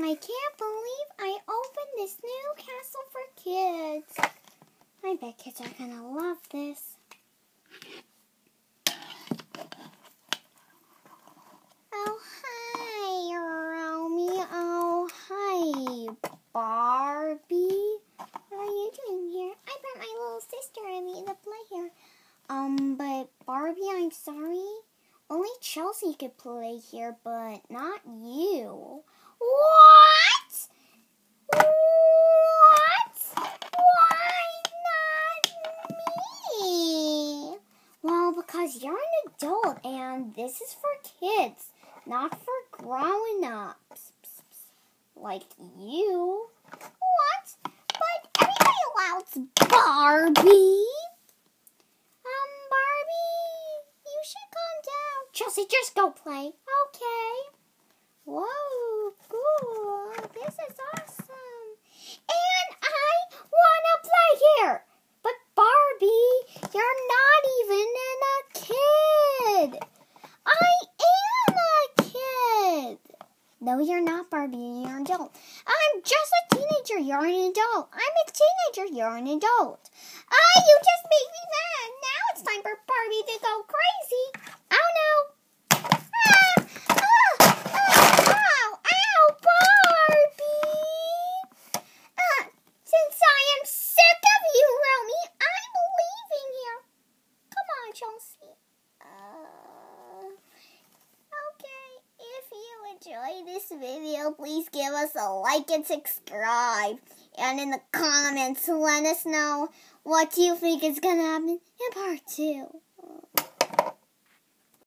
I can't believe I opened this new castle for kids. I bet kids are gonna love this. Oh, hi, Romy. Oh, hi, Barbie. What are you doing here? I brought my little sister Emmy to play here. But Barbie, I'm sorry. Only Chelsea could play here, but not you. What? Why not me? Well, because you're an adult, and this is for kids, not for grown-ups. Like you. What? But everybody allows Barbie. Barbie, you should calm down. Chelsea, just go play. Okay. Whoa, cool. This is awesome. And I want to play here. But Barbie, you're not even a kid. I am a kid. No, you're not, Barbie. You're an adult. I'm just a teenager. You're an adult. I'm a teenager. You're an adult. You just made me mad. Now it's time for Barbie to go crazy. Oh, no. Ow, Barbie. Since I am sick of you, Romy, I'm leaving here. Come on, Chelsea. Okay, if you enjoyed this video, please give us a like and subscribe. And in the comments, let us know what you think is going to happen in part 2.